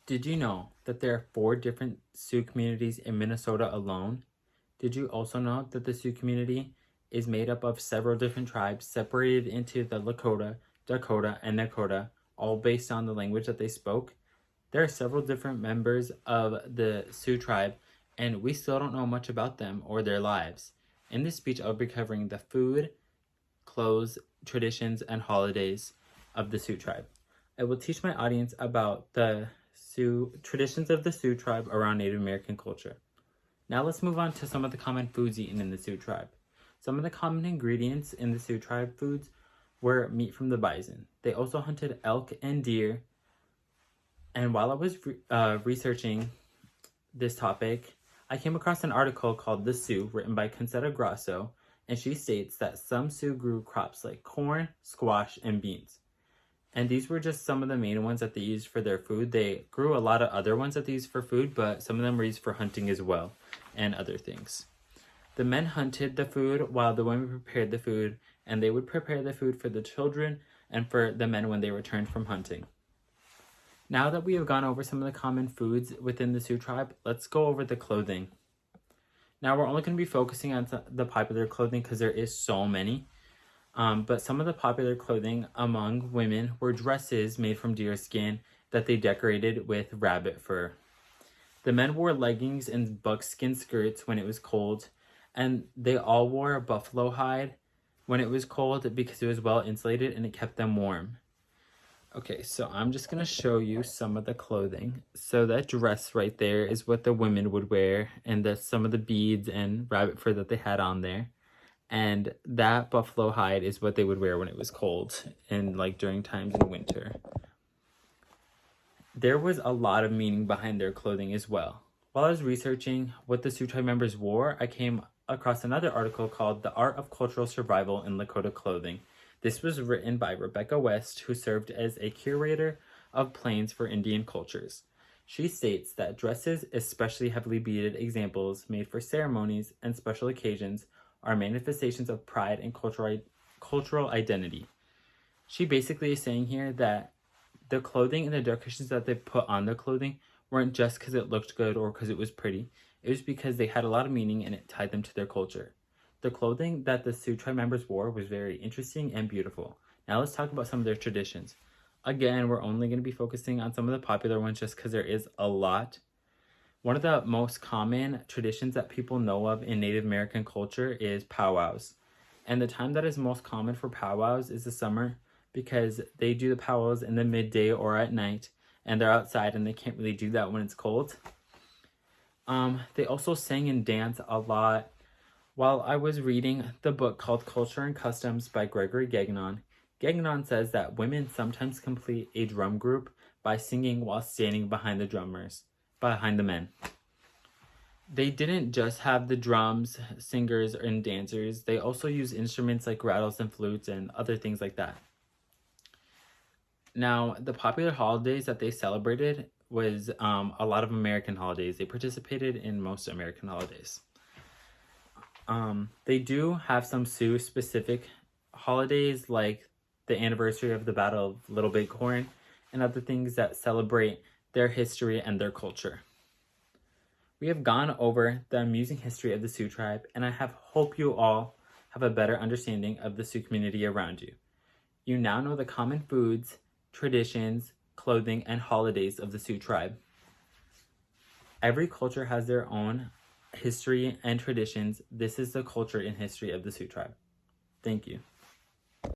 Did you know that there are 4 different Sioux communities in Minnesota alone? Did you also know that the Sioux community is made up of several different tribes separated into the Lakota, Dakota, and Nakota, all based on the language that they spoke? There are several different members of the Sioux tribe, and we still don't know much about them or their lives. In this speech, I'll be covering the food, clothes, traditions, and holidays of the Sioux tribe. I will teach my audience about the Sioux traditions of the Sioux tribe around Native American culture. Now let's move on to some of the common foods eaten in the Sioux tribe. Some of the common ingredients in the Sioux tribe foods were meat from the bison. They also hunted elk and deer. And while I was researching this topic, I came across an article called The Sioux, written by Concetta Grasso, and she states that some Sioux grew crops like corn, squash, and beans. And these were just some of the main ones that they used for their food. They grew a lot of other ones that they used for food, but some of them were used for hunting as well, and other things. The men hunted the food while the women prepared the food, and they would prepare the food for the children and for the men when they returned from hunting. Now that we have gone over some of the common foods within the Sioux tribe, let's go over the clothing. Now we're only going to be focusing on the popular clothing because there is so many. But some of the popular clothing among women were dresses made from deer skin that they decorated with rabbit fur. The men wore leggings and buckskin skirts when it was cold, and they all wore buffalo hide when it was cold because it was well insulated and it kept them warm. Okay, so I'm just going to show you some of the clothing. So that dress right there is what the women would wear, and that's some of the beads and rabbit fur that they had on there. And that buffalo hide is what they would wear when it was cold and like during times in winter. There was a lot of meaning behind their clothing as well. While I was researching what the Sioux tribe members wore, I came across another article called The Art of Cultural Survival in Lakota Clothing. This was written by Rebecca West, who served as a curator of plains for Indian cultures. She states that dresses, especially heavily beaded examples made for ceremonies and special occasions, are manifestations of pride and cultural identity. She basically is saying here that the clothing and the decorations that they put on the clothing weren't just because it looked good or because it was pretty. It was because they had a lot of meaning and it tied them to their culture. The clothing that the Sioux tribe members wore was very interesting and beautiful. Now let's talk about some of their traditions. Again, we're only going to be focusing on some of the popular ones just because there is a lot. One of the most common traditions that people know of in Native American culture is powwows. And the time that is most common for powwows is the summer because they do the powwows in the midday or at night and they're outside and they can't really do that when it's cold. They also sang and danced a lot. While I was reading the book called Culture and Customs by Gregory Gagnon, Gagnon says that women sometimes complete a drum group by singing while standing behind the men. They didn't just have the drums, singers, and dancers. They also used instruments like rattles and flutes and other things like that. Now, the popular holidays that they celebrated was a lot of American holidays. They participated in most American holidays. They do have some Sioux-specific holidays like the anniversary of the Battle of Little Big Horn and other things that celebrate their history and their culture. We have gone over the amusing history of the Sioux tribe, and I hope you all have a better understanding of the Sioux community around you. You now know the common foods, traditions, clothing, and holidays of the Sioux tribe. Every culture has their own history and traditions. This is the culture and history of the Sioux tribe. Thank you.